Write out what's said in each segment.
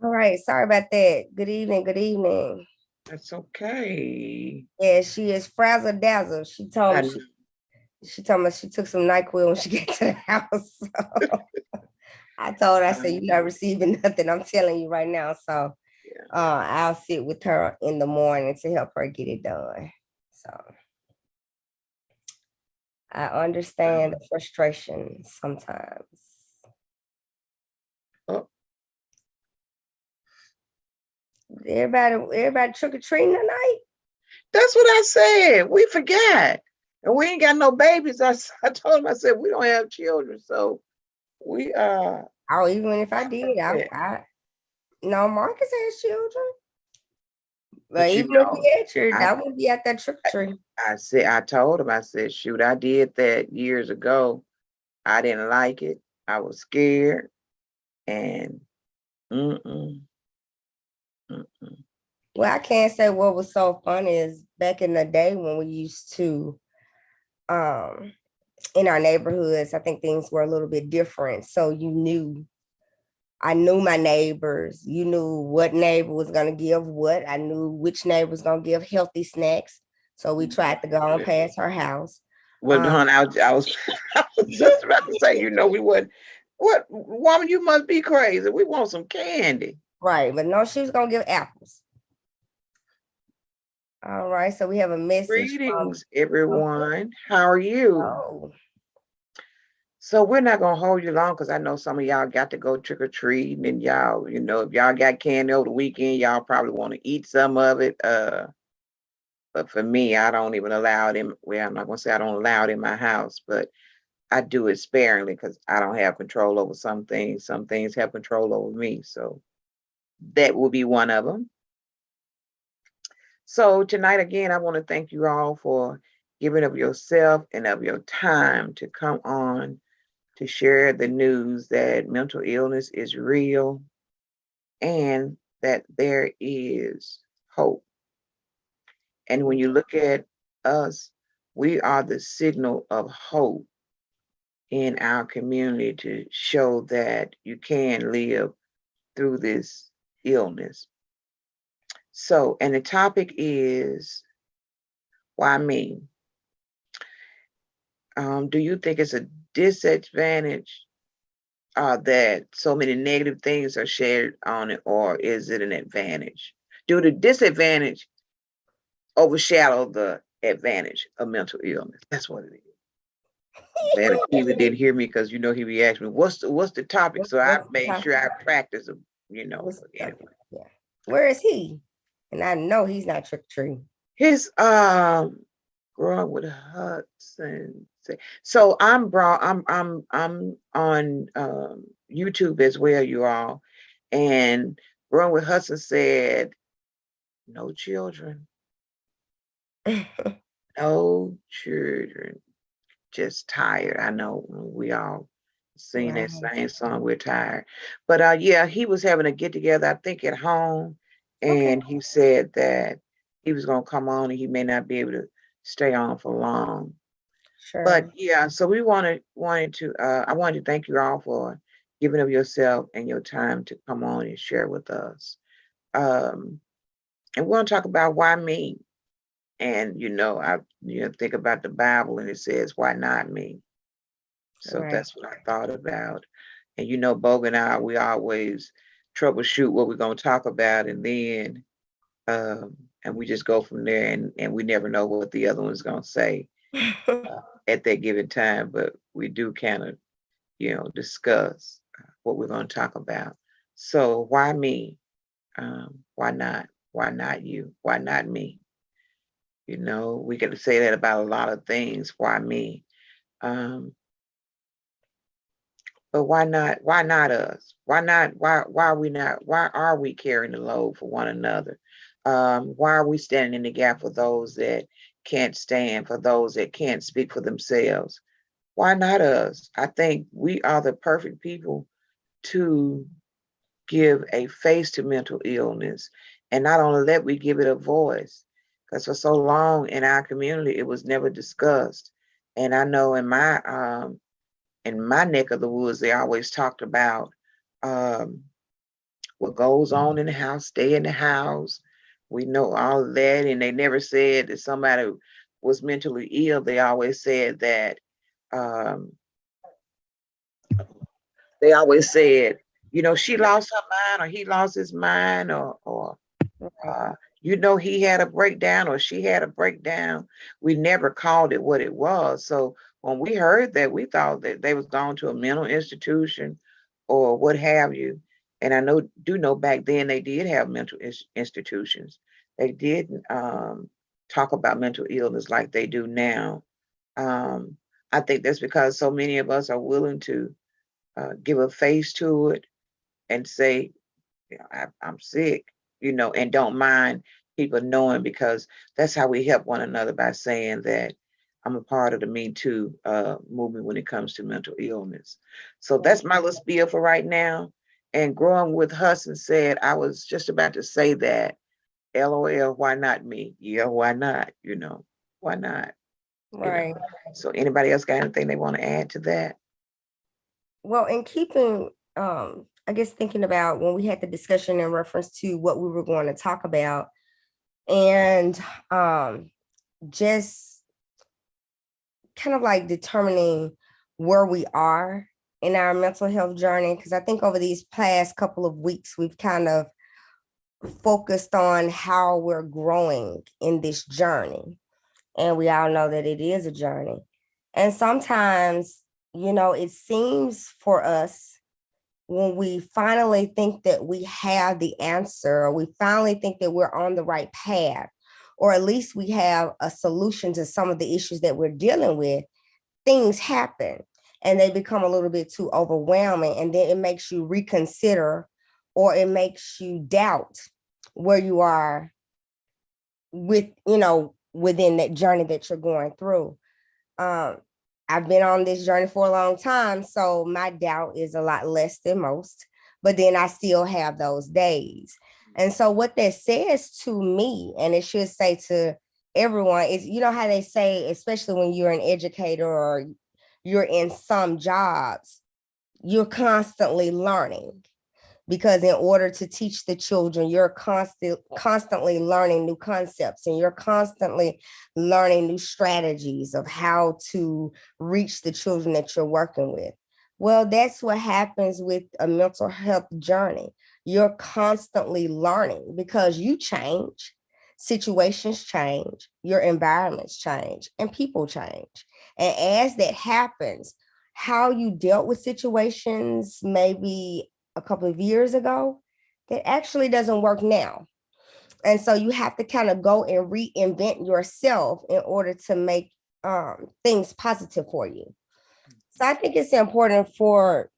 All right, sorry about that. Good evening, good evening. That's okay. Yeah, she is frazzle dazzle. I, She told me she took some NyQuil when she get to the house. So I told her, I said, you're not receiving nothing. I'm telling you right now. So yeah. I'll sit with her in the morning to help her get it done. So I understand the frustration sometimes. Oh, Everybody trick or treating tonight. that's what I said. We forgot. And we ain't got no babies. I told him, I said, we don't have children. So we Oh, even if I did, I no, Marcus has children. But but even if he had children, I I wouldn't be at that trick or treat. I told him, I said, shoot, I did that years ago. I didn't like it. I was scared. And mm-mm, mm-mm. Well, I can't say what was so funny is back in the day when we used to um in our neighborhoods, I think things were a little bit different. So I knew my neighbors. You knew what neighbor was gonna give what. I knew which neighbor was gonna give healthy snacks. So we tried to go on past her house. Well, Um, hon, I was I was just about to say, we wouldn't. What woman? You must be crazy. We want some candy. right, but no, she was gonna give apples. All right, so we have a message Greetings, from everyone. How are you? oh, So we're not gonna hold you long because I know some of y'all got to go trick or treating, and y'all, if y'all got candy over the weekend, y'all probably want to eat some of it. But for me, I don't even allow it in. Well, I'm not gonna say I don't allow it in my house, but I do it sparingly because I don't have control over some things. Some things have control over me. So that will be one of them. So tonight, again, I want to thank you all for giving of yourself and of your time to come on to share the news that mental illness is real and that there is hope. And when you look at us, we are the signal of hope in our community to show that you can live through this illness. So, and the topic is why me? Do you think it's a disadvantage that so many negative things are shared on it, or is it an advantage? Do the disadvantage overshadow the advantage of mental illness? That's what it is. I'm glad Akiva didn't hear me because he be asking me what's the topic. So I what's the made topic? sure I practice. What's But the anyway, topic? Yeah. Where is he? And I know he's not trick or treating. his growing with Hudson. So I'm on YouTube as well, you all. And growing with Hudson said, no children, no children, just tired. I know we all sing that Right. same song, we're tired. But yeah, he was having a get together, I think at home, Okay. and he said that he was gonna come on and he may not be able to stay on for long. But Sure. yeah, so we wanted to I wanted to thank you all for giving of yourself and your time to come on and share with us. Um, and we're gonna talk about why me. And I think about the Bible and it says, why not me? So Right. that's what I thought about. And Boga and I, we always troubleshoot what we're gonna talk about, and then and we just go from there, and we never know what the other one's gonna say at that given time, but we do kind of discuss what we're going to talk about. So why me? Why not? Why not you? Why not me? We get to say that about a lot of things. Why me? Um, but why not? Why not us? Why not? Why are we not? Why are we carrying the load for one another? Why are we standing in the gap for those that can't stand, for those that can't speak for themselves? Why not us? I think we are the perfect people to give a face to mental illness. And not only that, we give it a voice. Because for so long in our community, it was never discussed. And I know in my neck of the woods, they always talked about um, what goes on in the house, stay in the house. We know all of that. And they never said that somebody was mentally ill. They always said that, um, they always said, she lost her mind, or he lost his mind, or uh, he had a breakdown or she had a breakdown. We never called it what it was. So when we heard that, we thought that they was gone to a mental institution or what have you. And I do know back then they did have mental institutions. They didn't talk about mental illness like they do now. Um, I think that's because so many of us are willing to give a face to it and say, I'm sick, and don't mind people knowing, because that's how we help one another, by saying that I'm a part of the Me Too movement when it comes to mental illness. So that's my little spiel for right now. And growing with Hudson said, I was just about to say that, LOL, why not me? Yeah, why not? Why not? Right. So anybody else got anything they want to add to that? Well, in keeping, I guess thinking about when we had the discussion in reference to what we were going to talk about, and just kind of like determining where we are in our mental health journey, because I think over these past couple of weeks, we've kind of focused on how we're growing in this journey. And we all know that it is a journey. And sometimes, it seems for us when we finally think that we have the answer, or we finally think that we're on the right path, or at least we have a solution to some of the issues that we're dealing with, things happen and they become a little bit too overwhelming. And then it makes you reconsider, or it makes you doubt where you are within that journey that you're going through. Um, I've been on this journey for a long time, so my doubt is a lot less than most, but then I still have those days. And so what that says to me, and it should say to everyone, is, how they say, especially when you're an educator or you're in some jobs, you're constantly learning, because in order to teach the children, you're constantly learning new concepts, and you're constantly learning new strategies of how to reach the children that you're working with. Well, that's what happens with a mental health journey. You're constantly learning because you change, situations change, your environments change, and people change. And as that happens, how you dealt with situations maybe a couple of years ago, that actually doesn't work now. And so you have to kind of go and reinvent yourself in order to make things positive for you. So I think it's important for,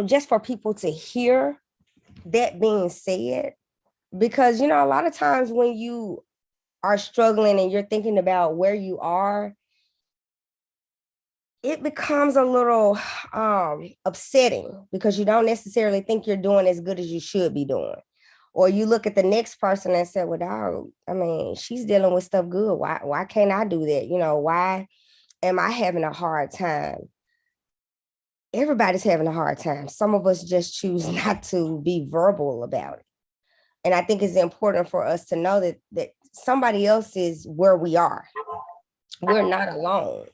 just for people to hear that being said, because, a lot of times when you are struggling and you're thinking about where you are, it becomes a little upsetting, because you don't necessarily think you're doing as good as you should be doing. Or you look at the next person and say, well, dog, I mean, she's dealing with stuff good. Why can't I do that? Why am I having a hard time? Everybody's having a hard time. Some of us just choose not to be verbal about it. And I think it's important for us to know that somebody else is where we are. We're not alone.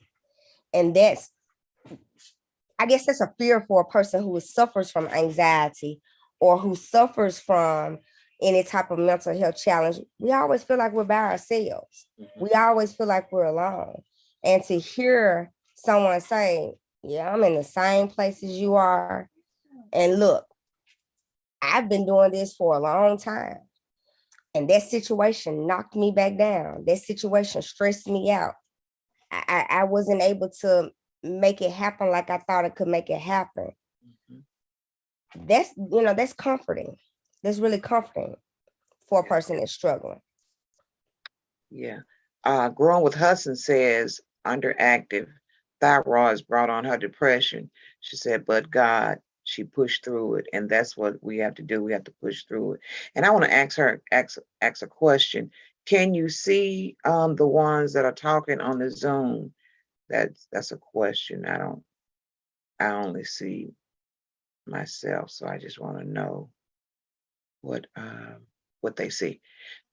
And I guess that's a fear for a person who suffers from anxiety, or who suffers from any type of mental health challenge. We always feel like we're by ourselves. We always feel like we're alone. And to hear someone say, yeah, I'm in the same place as you are. And look, I've been doing this for a long time. And that situation knocked me back down. That situation stressed me out. I wasn't able to make it happen like I thought it could make it happen. That's comforting. That's really comforting for a person that's struggling. Yeah. Growing with Hudson says underactive thyroids brought on her depression. She said, but God, she pushed through it. And that's what we have to do. We have to push through it. And I want to ask a question. Can you see the ones that are talking on the Zoom? That's a question. I only see myself. So I just want to know. what they see.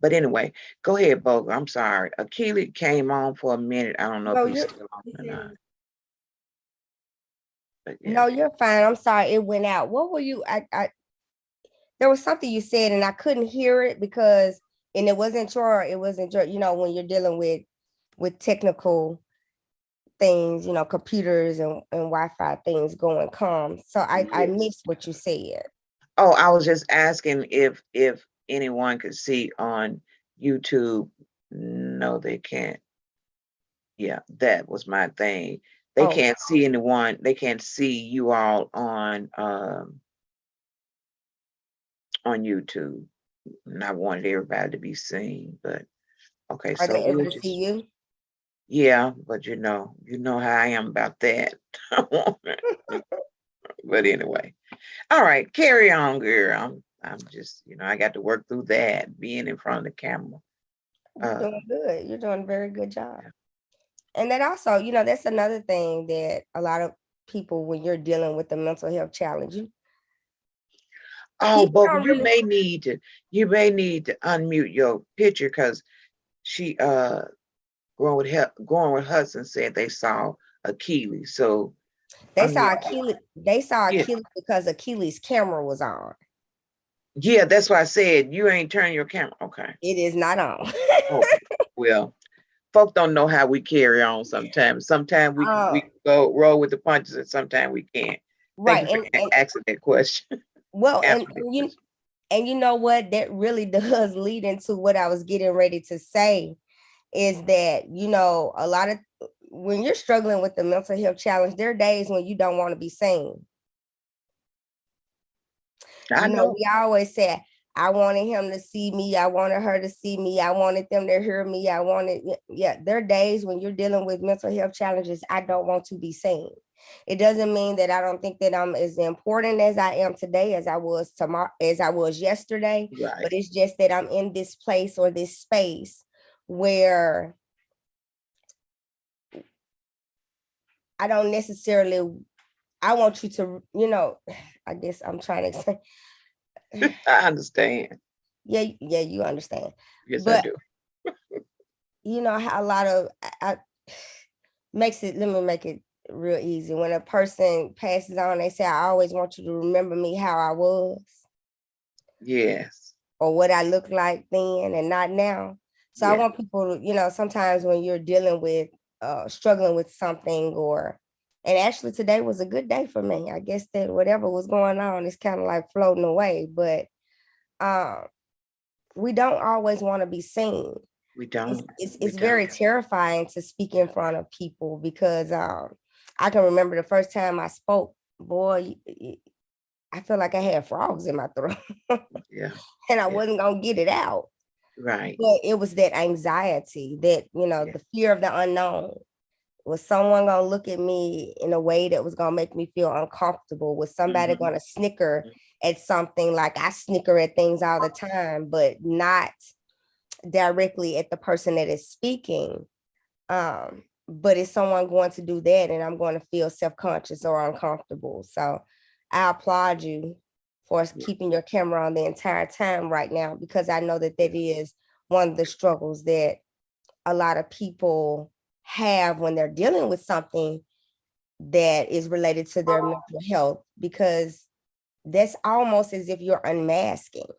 But anyway, go ahead, Boga. I'm sorry. Akili came on for a minute. I don't know if No, he's you're still on or not. But yeah. no, you're fine. I'm sorry it went out. What were you? There was something you said and I couldn't hear it because and it wasn't your, you know, when you're dealing with technical things, you know, computers and Wi-Fi things going come. So I Yes. missed what you said. Oh, I was just asking if anyone could see on YouTube. No, they can't. Yeah, that was my thing. They Oh, can't see anyone. They can't see you all on YouTube. And I wanted everybody to be seen, but okay, are so they we'll able to see just, you? yeah, but you know how I am about that. But anyway, all right, carry on, girl. I'm just, I got to work through that, being in front of the camera. You're doing good. You're doing a very good job. Yeah. And that also, you know, that's another thing that a lot of people, when you're dealing with the mental health challenge, Oh, people but don't you really. may need to unmute your picture because she going with Hudson said they saw Achilles. So unmute. They saw Yeah, Achilles because Achilles' camera was on. yeah, that's why I said you ain't turning your camera. Okay. It is not on. Okay. Well, folks don't know how we carry on sometimes. Sometimes we um, go roll with the punches and sometimes we can't. Thank right. you for And asking that question. well, Answering that question. and you know what? That really does lead into what I was getting ready to say is that, you know, a lot of when you're struggling with the mental health challenge, there are days when you don't want to be seen. I You know, know. we always say, I wanted him to see me. I wanted her to see me. I wanted them to hear me. Yeah, there are days when you're dealing with mental health challenges. I don't want to be seen. It doesn't mean that I don't think that I'm as important as I am today as I was tomorrow, as I was yesterday. Right. But it's just that I'm in this place or this space where I don't necessarily, I want you to, you know, I guess I'm trying to say, I understand. yeah, you understand. Yes, I But do. you know how a lot of makes it, let me make it real easy. When a person passes on, they say, I always want you to remember me how I was Yes. or what I looked like then and not now. So I Yeah. want people to, you know, sometimes when you're dealing with struggling with something and actually today was a good day for me. I guess that whatever was going on is kind of like floating away, but um, we don't always want to be seen. We it's don't. it's, We it's don't. very terrifying to speak in front of people because I can remember the first time I spoke, boy, I feel like I had frogs in my throat Yeah. and I Yeah. wasn't gonna get it out. Right. But it was that anxiety, that, you know, Yeah. the fear of the unknown. Was someone gonna look at me in a way that was gonna make me feel uncomfortable? Was somebody Mhm. gonna snicker at something like I snicker at things all the time, but not directly at the person that is speaking? But is someone going to do that and I'm going to feel self-conscious or uncomfortable? So I applaud you for Yeah. keeping your camera on the entire time right now, because I know that that is one of the struggles that a lot of people have when they're dealing with something that is related to their mental health, because that's almost as if you're unmasking.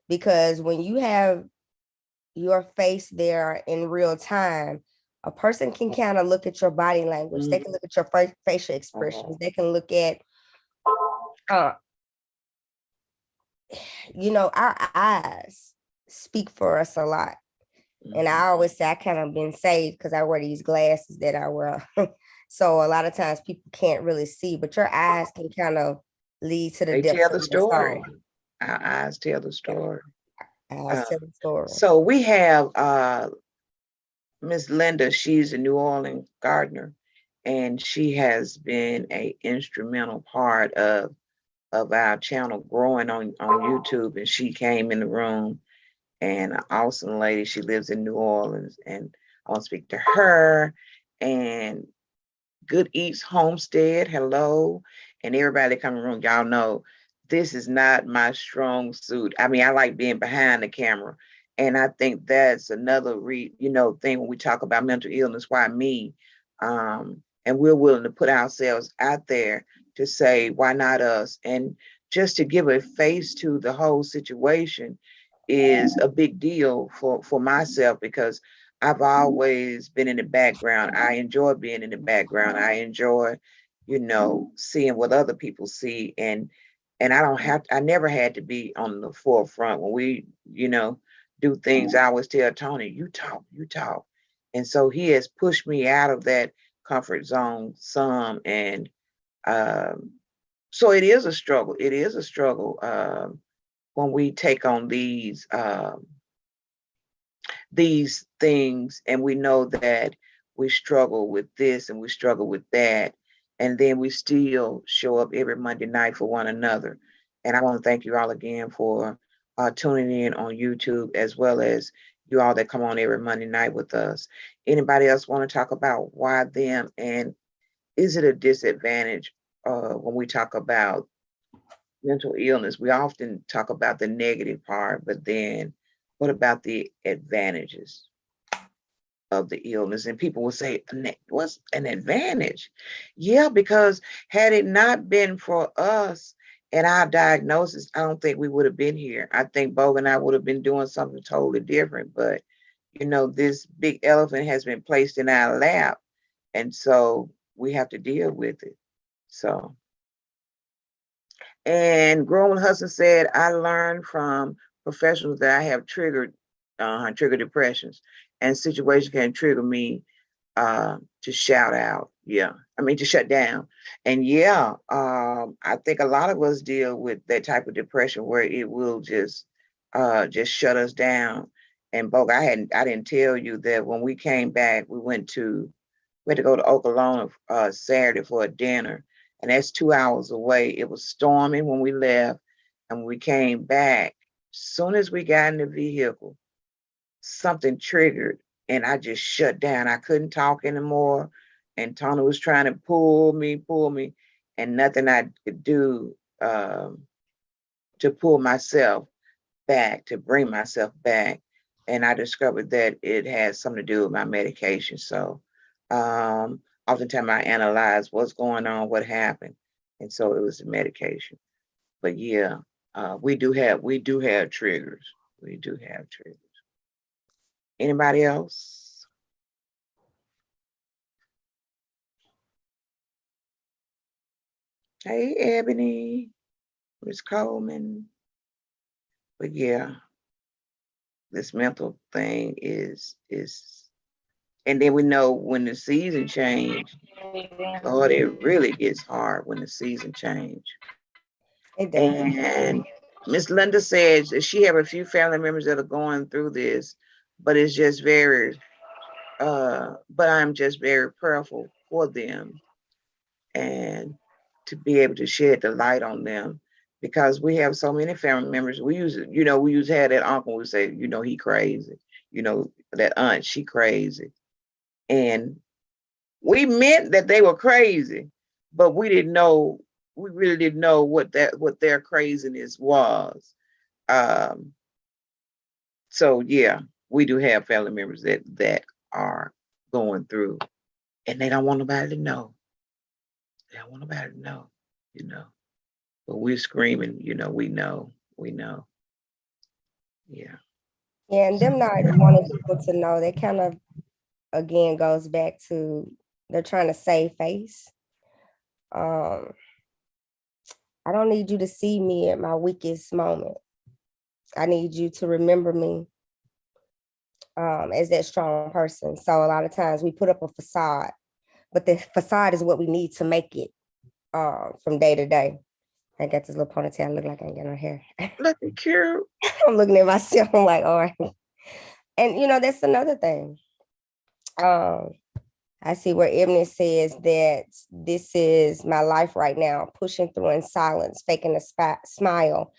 Because when you have your face there in real time, a person can kind of look at your body language. They Mhm. can look at your facial expressions. They can look at, uh, you know, our eyes speak for us a lot. And I Mhm. always say I kind of been saved because I wear these glasses that I wear. So a lot of times people can't really see, but your eyes can kind of lead to the They tell depths the of your story. soul. Our eyes tell the Yeah, story. eyes Uh, tell the story. so we have Miss Linda. She's a New Orleans gardener, and she has been a instrumental part of our channel growing on YouTube. And she came in the room, and an awesome lady. She lives in New Orleans, and I want to speak to her. And Good Eats Homestead, hello, and everybody that come in the room. Y'all know this is not my strong suit. I mean, I like being behind the camera. And I think that's another thing when we talk about mental illness, why me? And we're willing to put ourselves out there to say, why not us? And just to give a face to the whole situation is a big deal for myself, because I've always been in the background. I enjoy being in the background. I enjoy, seeing what other people see. And I never had to be on the forefront when we, do things. I always tell Tony, you talk, you talk. And so he has pushed me out of that comfort zone some. And so it is a struggle. It is a struggle when we take on these things, and we know that we struggle with this and we struggle with that, and then we still show up every Monday night for one another. And I want to thank you all again for tuning in on YouTube, as well as you all that come on every Monday night with us. Anybody else want to talk about why them, and is it a disadvantage when we talk about mental illness? We often talk about the negative part, but then what about the advantages of the illness? And people will say, what's an advantage? Yeah, because had it not been for us and our diagnosis, I don't think we would have been here. I think Bogue and I would have been doing something totally different. But, this big elephant has been placed in our lap. And so we have to deal with it. So. And Grown Hudson said, I learned from professionals that I have triggered depressions, and situations can trigger me to shout out. Yeah. I mean, to shut down. And yeah, I think a lot of us deal with that type of depression where it will just shut us down. And Bogue, I didn't tell you that when we came back, we had to go to Oklahoma Saturday for a dinner. And that's 2 hours away. It was storming when we left, and when we came back, soon as we got in the vehicle, something triggered, and I just shut down. I couldn't talk anymore, and Tony was trying to pull me, and nothing I could do to pull myself back, to bring myself back. And I discovered that it had something to do with my medication. So oftentimes I analyze what's going on, what happened. And so it was the medication. But yeah, we do have triggers. We do have triggers. Anybody else? Hey, Ebony, Miss Coleman. But yeah, this mental thing is, and then we know when the season change, Lord, it really gets hard when the season change. It does. And Miss Linda says that she have a few family members that are going through this, but it's just but I'm just very prayerful for them, and to be able to shed the light on them, because we have so many family members. We used to have that uncle who say, he crazy, that aunt, she crazy. And we meant that they were crazy, but we really didn't know what their craziness was. So yeah, we do have family members that are going through, and they don't want nobody to know. They don't want nobody to know, But we're screaming, we know. Yeah. Yeah, and them not wanting people to know, that kind of again goes back to they're trying to save face. I don't need you to see me at my weakest moment. I need you to remember me as that strong person. So a lot of times we put up a facade, but the facade is what we need to make it from day to day. I got this little ponytail. I look like I ain't got no hair. Looking cute. I'm looking at myself. I'm like, all right. And that's another thing. I see where Ebony says that this is my life right now, pushing through in silence, faking a smile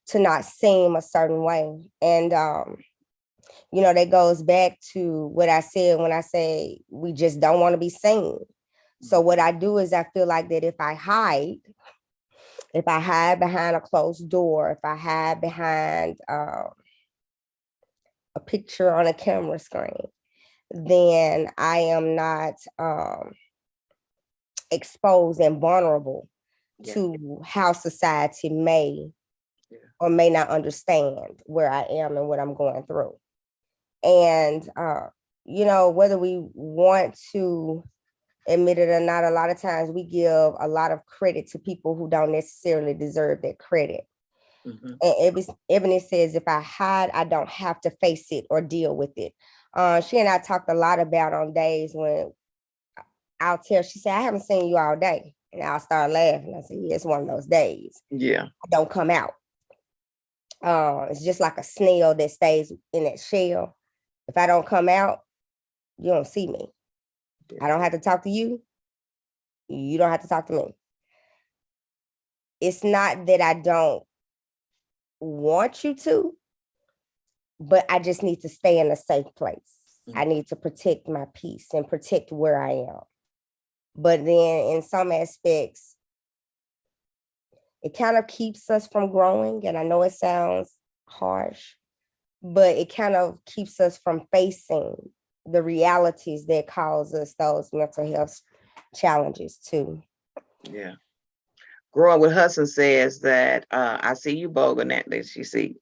to not seem a certain way. And, that goes back to what I said when I say we just don't want to be seen. So what I do is I feel like that if I hide, If I hide behind a closed door, if I hide behind a picture on a camera screen, then I am not exposed and vulnerable Yeah. to how society may Yeah. or may not understand where I am and what I'm going through. And, whether we want to admit it or not, a lot of times we give a lot of credit to people who don't necessarily deserve that credit. Mm-hmm. And Ebony says, if I hide, I don't have to face it or deal with it. She and I talked a lot about on days when she said, I haven't seen you all day. And I'll start laughing. I said, yeah, it's one of those days. Yeah. I don't come out. It's just like a snail that stays in that shell. If I don't come out, you don't see me. Yeah. I don't have to talk to you. You don't have to talk to me. It's not that I don't want you to, but I just need to stay in a safe place. Mm-hmm. I need to protect my peace and protect where I am. But then in some aspects, it kind of keeps us from growing. And I know it sounds harsh, but it kind of keeps us from facing the realities that cause us those mental health challenges too. Yeah. Growing with Hudson says that I see you bogan that she see,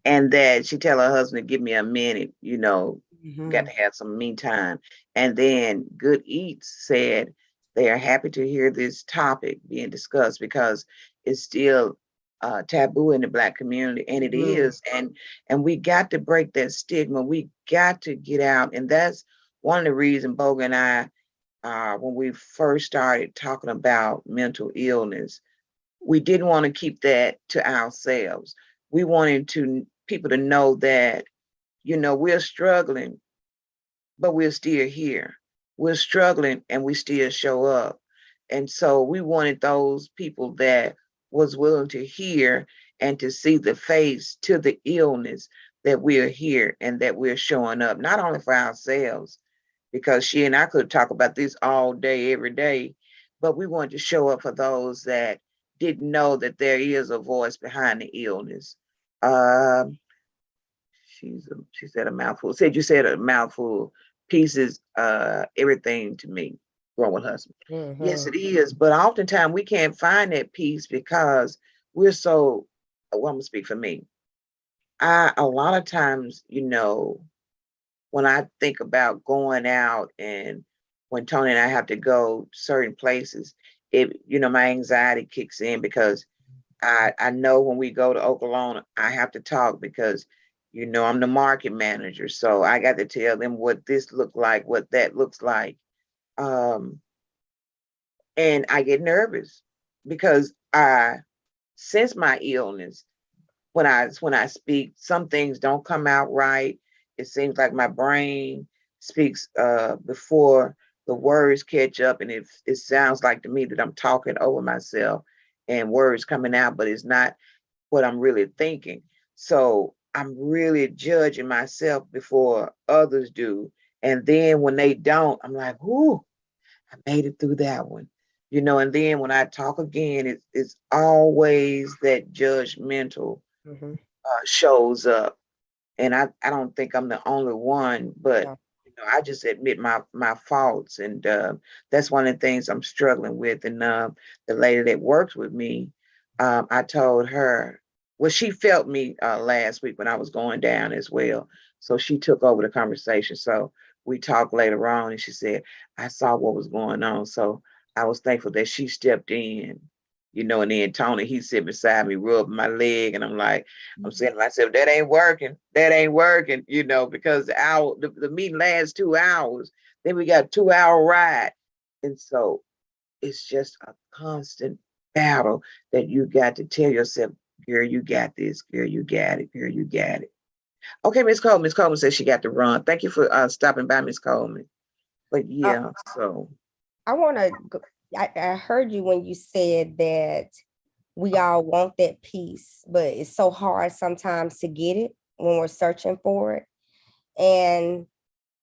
and that she tell her husband to give me a minute, got to have some me time. And then Good Eats said they are happy to hear this topic being discussed because it's still taboo in the Black community, and it is, and we got to break that stigma. We got to get out, and that's one of the reasons Boga and I, when we first started talking about mental illness, we didn't want to keep that to ourselves. We wanted people to know that, we're struggling, but we're still here. We're struggling and we still show up. And so we wanted those people that was willing to hear and to see the face to the illness, that we're here and that we're showing up, not only for ourselves, because she and I could talk about this all day, every day, but we wanted to show up for those that didn't know that there is a voice behind the illness. She said a mouthful. You said a mouthful. Pieces, everything to me. Growing husband. Mm-hmm. Yes, it is. But oftentimes we can't find that peace because we're so. Well, I'm gonna speak for me. A lot of times, when I think about going out, and when Tony and I have to go certain places, my anxiety kicks in because I know when we go to Oklahoma, I have to talk because, I'm the market manager. So I got to tell them what this looked like, what that looks like. And I get nervous because since my illness, when I speak, some things don't come out right. It seems like my brain speaks before the words catch up, and it sounds like to me that I'm talking over myself and words coming out, but it's not what I'm really thinking. So I'm really judging myself before others do. And then when they don't, I'm like, "Whoo, I made it through that one." And then when I talk again, it's always that judgmental shows up. And I don't think I'm the only one, but I just admit my faults, and that's one of the things I'm struggling with. And the lady that works with me, I told her, well, she felt me last week when I was going down as well, so she took over the conversation. So we talked later on, and she said, I saw what was going on, so I was thankful that she stepped in. And then Tony, he sit beside me, rubbing my leg, and I'm saying to myself, that ain't working. That ain't working, because the meeting lasts 2 hours. Then we got a 2 hour ride. And so it's just a constant battle that you got to tell yourself, girl, you got this. Girl, you got it. Girl, you got it. Okay, Miss Coleman. Miss Coleman says she got to run. Thank you for stopping by, Miss Coleman. But yeah, so. I want to, I heard you when you said that we all want that peace, but it's so hard sometimes to get it when we're searching for it. And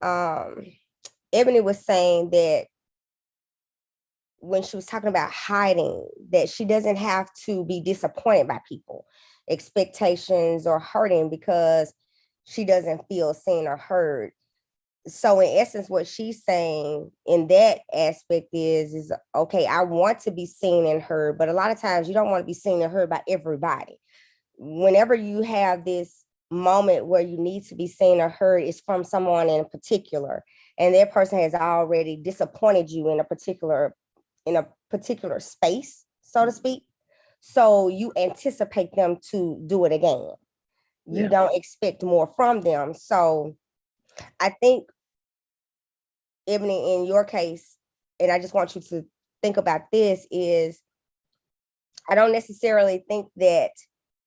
Ebony was saying that when she was talking about hiding, that she doesn't have to be disappointed by people, expectations, or hurting because she doesn't feel seen or heard. So in essence, what she's saying in that aspect is okay, I want to be seen and heard, but a lot of times you don't want to be seen and heard by everybody. Whenever you have this moment where you need to be seen or heard, it's from someone in particular, and that person has already disappointed you in a particular space, so to speak. So you anticipate them to do it again. You don't expect more from them. So I think, Ebony, in your case, and I just want you to think about this, is I don't necessarily think that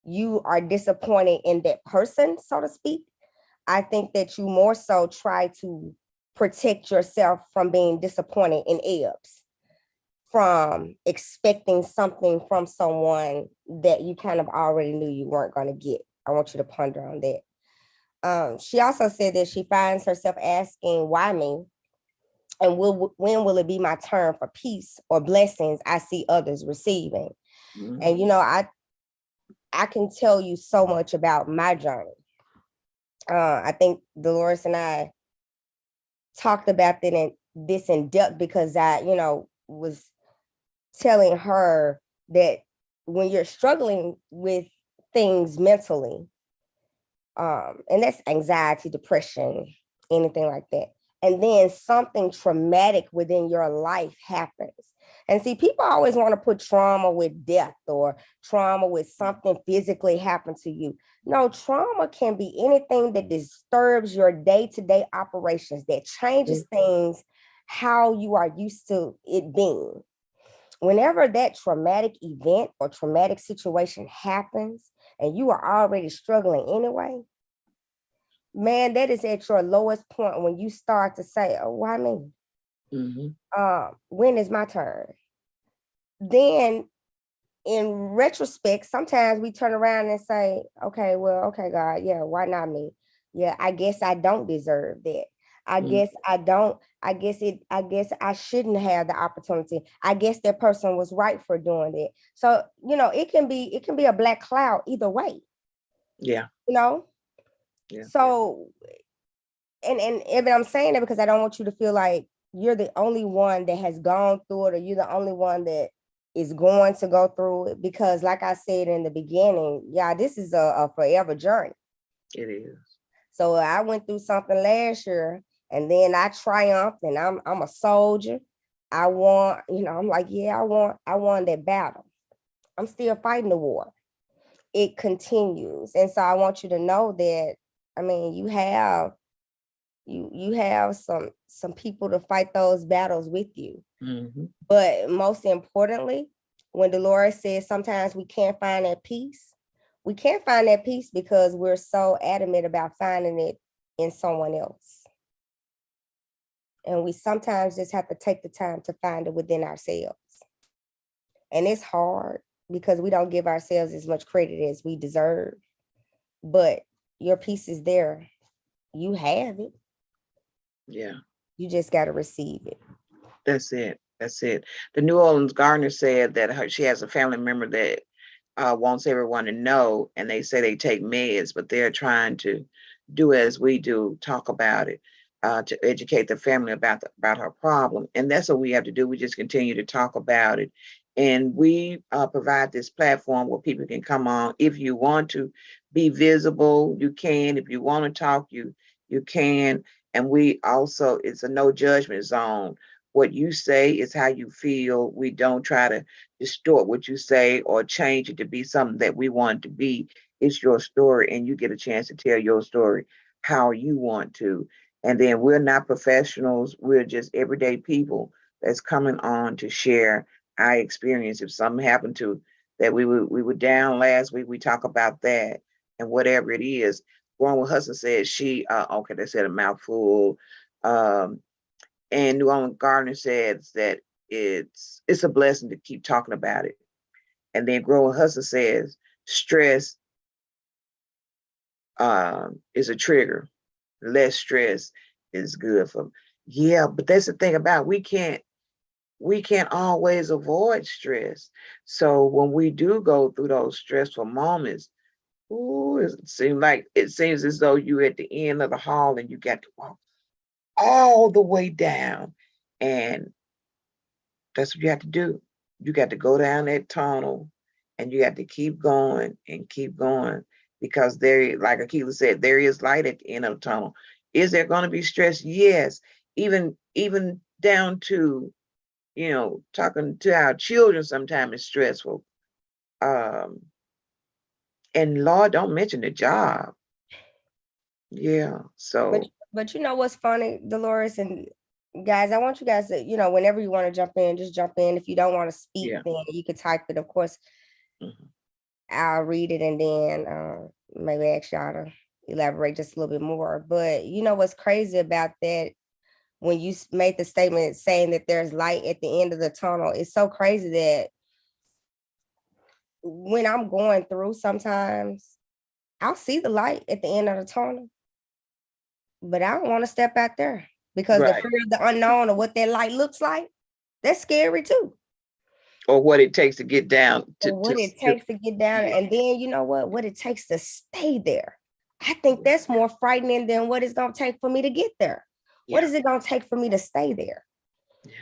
you are disappointed in that person, so to speak. I think that you more so try to protect yourself from being disappointed in Ebbs, from expecting something from someone that you kind of already knew you weren't going to get. I want you to ponder on that. She also said that she finds herself asking, why me? And when will it be my turn for peace or blessings I see others receiving? Mm-hmm. And I can tell you so much about my journey. I think Dolores and I talked about this in depth because I, was telling her that when you're struggling with things mentally, and that's anxiety, depression, anything like that, and then something traumatic within your life happens. And see, people always want to put trauma with death or trauma with something physically happened to you. No, trauma can be anything that disturbs your day-to-day operations, that changes things how you are used to it being. Whenever that traumatic event or traumatic situation happens and you are already struggling anyway, man, that is at your lowest point when you start to say, oh, why me? When is my turn? Then in retrospect, sometimes we turn around and say, okay, well, okay, God, yeah, why not me? Yeah, I guess I don't deserve that. I guess I don't. I guess I shouldn't have the opportunity. I guess that person was right for doing it. So, it can be a black cloud either way. Yeah. Yeah. So, and Evan, I'm saying that because I don't want you to feel like you're the only one that has gone through it, or you're the only one that is going to go through it. Because like I said in the beginning, yeah, this is a forever journey. It is. So I went through something last year, and then I triumphed, and I'm a soldier. I won, I'm like, yeah, I won that battle. I'm still fighting the war. It continues. And so I want you to know that, I mean, you have some people to fight those battles with you. But most importantly, when Dolores says sometimes we can't find that peace, we can't find that peace because we're so adamant about finding it in someone else. And we sometimes just have to take the time to find it within ourselves. And it's hard because we don't give ourselves as much credit as we deserve. But your peace is there. You have it. Yeah. You just got to receive it. That's it. That's it. The New Orleans Gardener said that she has a family member that wants everyone to know, and they say they take meds, but they're trying to do as we do, talk about it, to educate the family about her problem. And that's what we have to do. We just continue to talk about it. And we provide this platform where people can come on. If you want to be visible, you can. If you want to talk, you can. And we also, it's a no judgment zone. What you say is how you feel. We don't try to distort what you say or change it to be something that we want it to be. It's your story, and you get a chance to tell your story how you want to. And then we're not professionals. We're just everyday people that's coming on to share our experience. If something happened to that we were down last week, we talk about that and whatever it is. Growing with Hudson said okay, they said a mouthful. And New Orleans Gardener says that it's a blessing to keep talking about it. And then Growing Hustle says stress is a trigger. Less stress is good for them. Yeah, but that's the thing about it. We can't we can't always avoid stress. So when we do go through those stressful moments, ooh, it seems as though you're at the end of the hall and you got to walk all the way down. And that's what you have to do. You got to go down that tunnel and you got to keep going and keep going because there, like Akila said, there is light at the end of the tunnel. Is there going to be stress? Yes. Even down to, talking to our children sometimes is stressful. And Lord, don't mention the job. Yeah. So But you know what's funny, Dolores and guys, I want you guys to, whenever you want to jump in, just jump in. If you don't want to speak, yeah. then you can type it. Of course, Mhm. I'll read it and then maybe ask y'all to elaborate just a little bit more. But you know what's crazy about that? When you made the statement saying that there's light at the end of the tunnel, it's so crazy that when I'm going through, sometimes I'll see the light at the end of the tunnel, but I don't want to step out there because the Right. fear of the unknown or what that light looks like, that's scary too. Or what it takes to get down Or what it takes to get down. yeah. And then you know what it takes to stay there. I think that's more frightening than what it's going to take for me to get there. What Yeah. is it going to take for me to stay there? Yeah.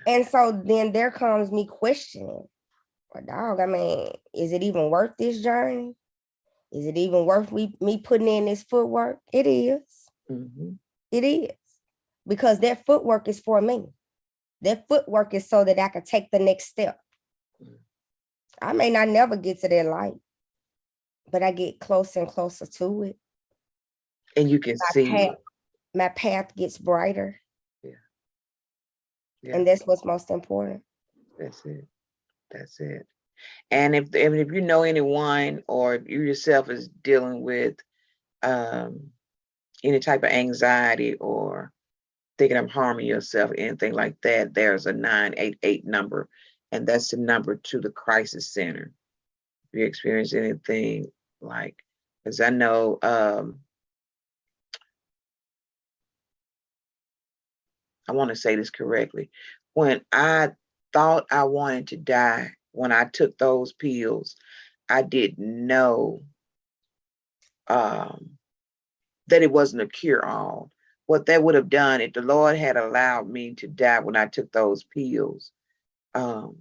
And so then there comes me questioning, well, dog, I mean, is it even worth this journey? Is it even worth me putting in this footwork? It is. Mm-hmm. It is. Because that footwork is for me. That footwork is so that I can take the next step. I may not never get to that light, but I get closer and closer to it. And you can see My path gets brighter. Yeah. Yeah. And that's what's most important. That's it. That's it. And if you know anyone or you yourself is dealing with any type of anxiety or thinking of harming yourself, anything like that, there's a 988 number, and that's the number to the crisis center. If you experience anything like, because I know I want to say this correctly. When I thought I wanted to die, when I took those pills, I didn't know that it wasn't a cure-all. What that would have done if the Lord had allowed me to die when I took those pills, what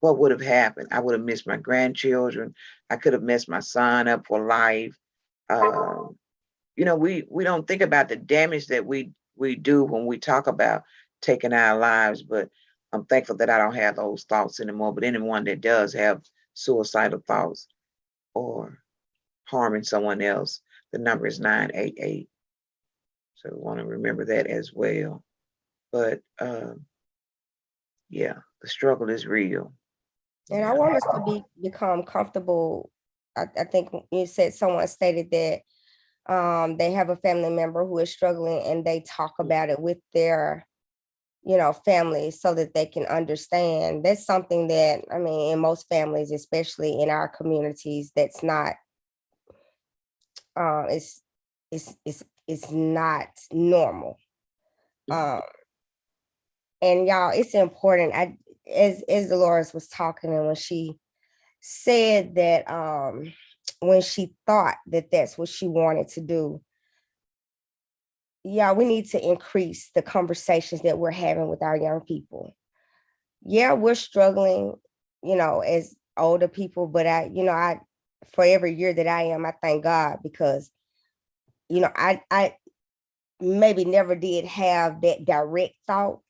would have happened? I would have missed my grandchildren. I could have messed my son up for life. We don't think about the damage that we do when we talk about taking our lives, but I'm thankful that I don't have those thoughts anymore. But anyone that does have suicidal thoughts or harming someone else, the number is 988. So we want to remember that as well. But yeah, the struggle is real. And I Yeah. want us to become comfortable. I think you said someone stated that they have a family member who is struggling and they talk about it with their family so that they can understand. That's something that, I mean, in most families, especially in our communities, that's not it's it's not normal. um and y'all, it's important. As Dolores was talking, and when she said that when she thought that that's what she wanted to do, yeah, we need to increase the conversations that we're having with our young people. Yeah, we're struggling, as older people, but I for every year that I am, I thank God because, I maybe never did have that direct thought,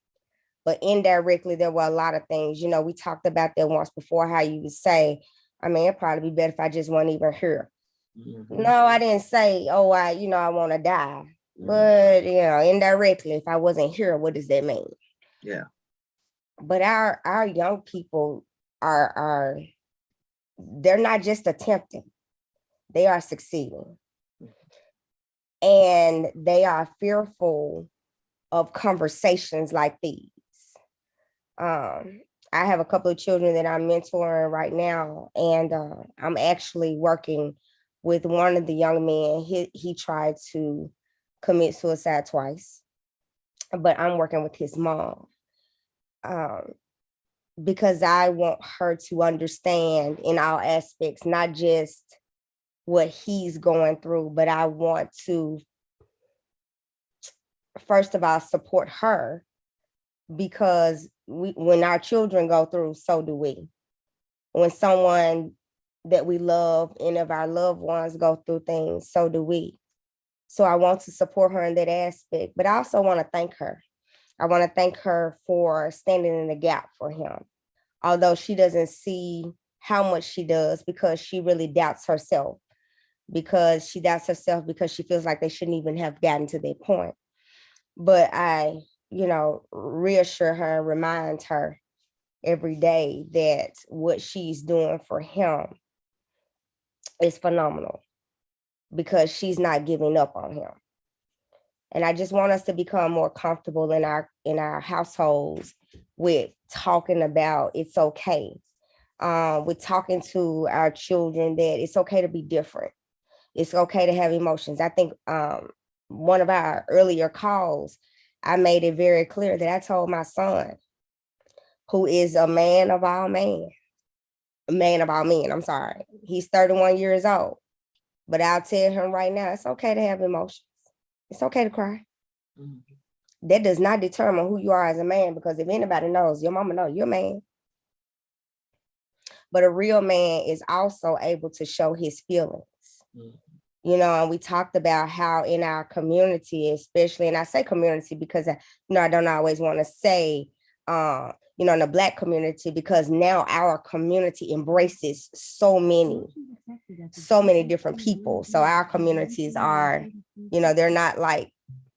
but indirectly there were a lot of things. We talked about that once before, how you would say, I mean, it'd probably be better if I just wasn't even here. Mm-hmm. No, I didn't say, oh, I want to die. But, indirectly, if I wasn't here, what does that mean? Yeah. But our young people are they're not just attempting, they are succeeding. And they are fearful of conversations like these. I have a couple of children that I'm mentoring right now, and I'm actually working with one of the young men. He tried to commit suicide twice, but I'm working with his mom. because I want her to understand in all aspects, not just what he's going through, but I want to, first of all, support her, because when our children go through, so do we. When someone that we love, any of our loved ones go through things, so do we. So I want to support her in that aspect, but I also want to thank her. I want to thank her for standing in the gap for him, although she doesn't see how much she does, because she really doubts herself, because she feels like they shouldn't even have gotten to that point. But I, reassure her and remind her every day that what she's doing for him is phenomenal, because she's not giving up on him. And I just want us to become more comfortable in our households with talking about it's okay. With talking to our children that it's okay to be different. It's okay to have emotions. I think one of our earlier calls, I made it very clear that I told my son, who is a man of all men, I'm sorry. He's 31 years old. But I'll tell him right now, it's okay to have emotions. It's okay to cry. Mm-hmm. That does not determine who you are as a man, because if anybody knows, your mama knows you're a man. But a real man is also able to show his feelings. Mm-hmm. And we talked about how in our community, especially, and I say community because, I don't always want to say, in the Black community, because now our community embraces so many different people. So our communities are, they're not like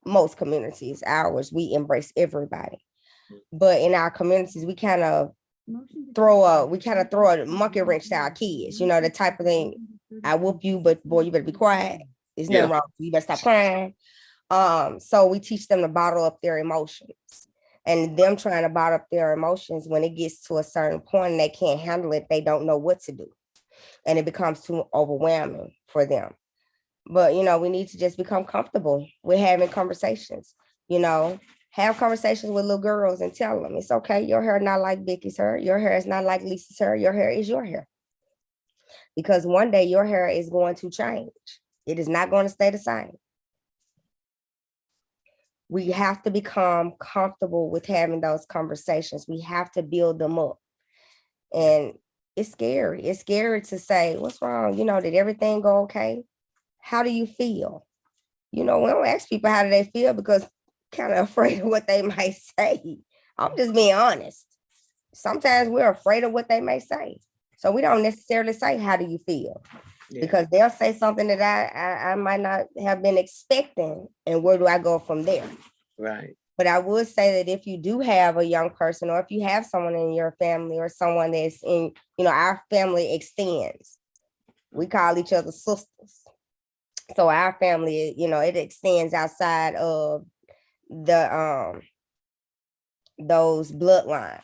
most communities. Ours, we embrace everybody. But in our communities, we kind of throw a monkey wrench to our kids, the type of thing. I whoop you, but boy, you better be quiet. There's nothing wrong. You better stop crying. So we teach them to bottle up their emotions, and them trying to bottle up their emotions, when it gets to a certain point and they can't handle it, they don't know what to do. And it becomes too overwhelming for them. But, we need to just become comfortable with having conversations, have conversations with little girls and tell them it's okay. Your hair not like Vicky's hair. Your hair is not like Lisa's hair. Your hair is your hair. Because one day your hair is going to change. It is not going to stay the same. We have to become comfortable with having those conversations. We have to build them up. And it's scary. It's scary to say, what's wrong? Did everything go okay? How do you feel? We don't ask people how do they feel, because kind of afraid of what they might say. I'm just being honest. Sometimes we're afraid of what they may say. So we don't necessarily say, how do you feel? Yeah. Because they'll say something that I might not have been expecting. And where do I go from there? Right. But I would say that if you do have a young person, or if you have someone in your family, or someone that's in, our family extends. We call each other sisters. So our family, it extends outside of the those bloodlines.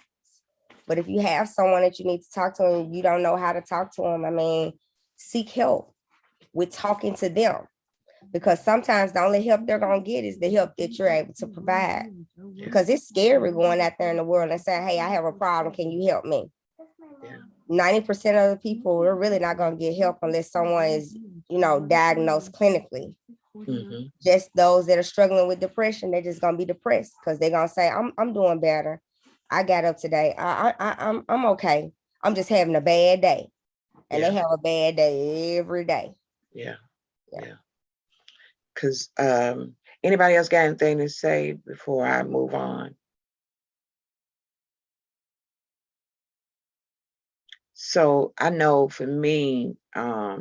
But if you have someone that you need to talk to and you don't know how to talk to them, seek help with talking to them. Because sometimes the only help they're going to get is the help that you're able to provide. Because it's scary going out there in the world and saying, hey, I have a problem. Can you help me? 90% of the people are really not going to get help unless someone is, diagnosed clinically. Mm-hmm. Just those that are struggling with depression, they're just going to be depressed, because they're going to say, I'm doing better. I got up today. I'm okay. I'm just having a bad day. And they have a bad day every day. Yeah. Because anybody else got anything to say before I move on? So I know for me, I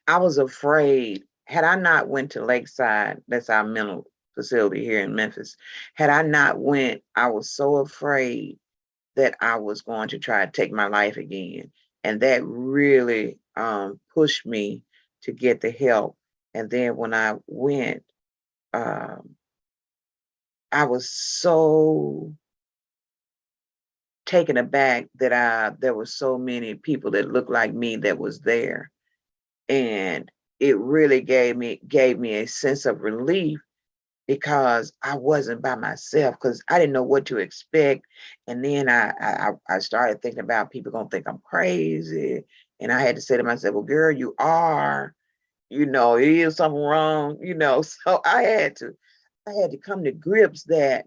was afraid. Had I not went to Lakeside, that's our mental facility here in Memphis. Had I not went, I was so afraid that I was going to try to take my life again. And that really pushed me to get the help. And then when I went, I was so taken aback that there were so many people that looked like me that was there. And it really gave me a sense of relief because I wasn't by myself, because I didn't know what to expect. And then I started thinking about people gonna think I'm crazy. And I had to say to myself, well, girl, you are, it is something wrong, So I had to come to grips that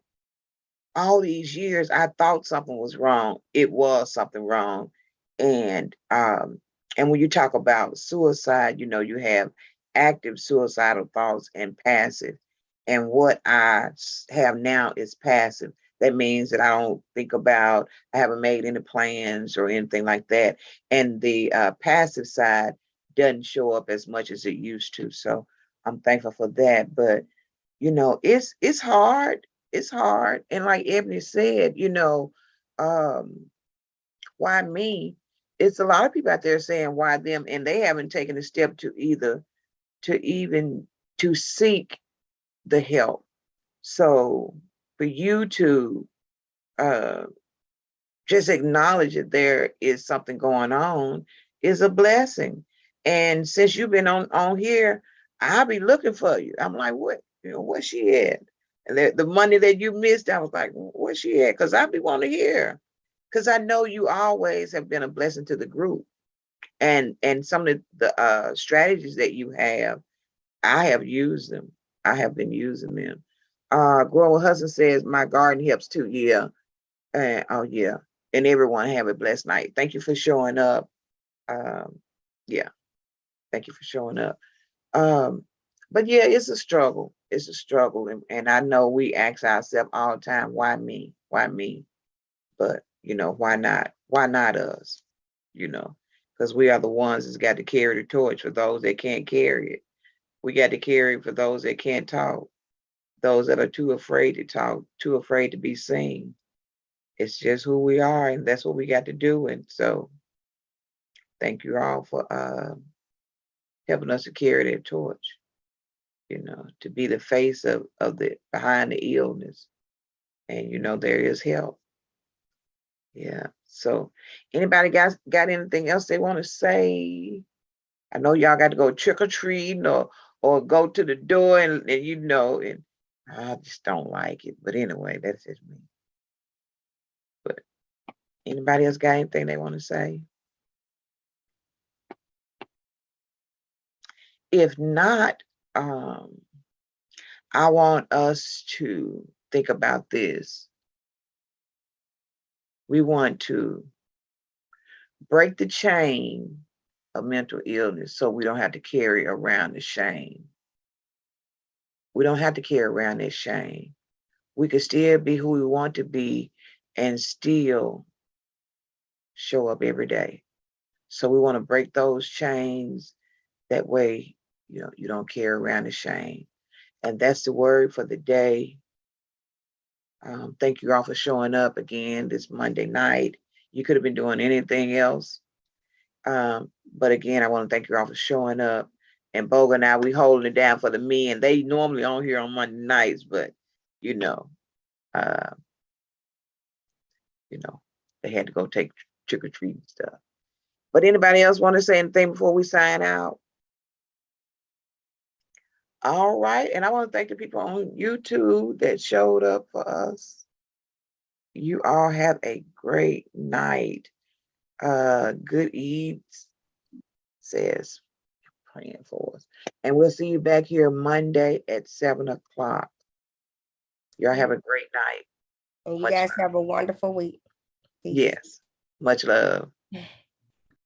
all these years I thought something was wrong. It was something wrong. And when you talk about suicide, you have active suicidal thoughts and passive. And what I have now is passive. That means that I don't think about, I haven't made any plans or anything like that. And the passive side doesn't show up as much as it used to. So I'm thankful for that. But it's hard. It's hard. And like Ebony said, um, why me? It's a lot of people out there saying why them, and they haven't taken a step to even to seek the help. So for you to uh just acknowledge that there is something going on is a blessing. And since you've been on here, I'll be looking for you. I'm like, what? Where's she at? And the money that you missed, I was like, where's she at? Because I be wanting to hear. Because I know you always have been a blessing to the group. And some of the strategies that you have, I have used them. I have been using them. Growing Husband says my garden helps too. Yeah. Oh yeah. And everyone have a blessed night. Thank you for showing up. Yeah, thank you for showing up. But yeah, it's a struggle. It's a struggle. And I know we ask ourselves all the time, why me? Why me? But why not? Why not us? Because we are the ones that's got to carry the torch for those that can't carry it. We got to carry it for those that can't talk, those that are too afraid to talk, too afraid to be seen. It's just who we are, and that's what we got to do. And so thank you all for helping us to carry that torch, to be the face of the behind the illness. And there is help. Yeah. So anybody got anything else they want to say? I know y'all got to go trick or treating or go to the door and and I just don't like it. But anyway, that's just me. But anybody else got anything they want to say? If not, I want us to think about this. We want to break the chain of mental illness so we don't have to carry around the shame. We don't have to carry around that shame. We could still be who we want to be and still show up every day. So we want to break those chains. That way, you don't carry around the shame. And that's the word for the day. Thank you all for showing up again this Monday night. You could have been doing anything else. But again, I want to thank you all for showing up. And Boga and I, we holding it down for the men. They normally on here on Monday nights, but uh, they had to go take trick or treat and stuff. But anybody else want to say anything before we sign out? All right. And I want to thank the people on YouTube that showed up for us. You all have a great night. Good eats says praying for us. And we'll see you back here Monday at 7:00. Y'all have a great night. And you Much guys love. have a wonderful week. Peace. Yes. Much love.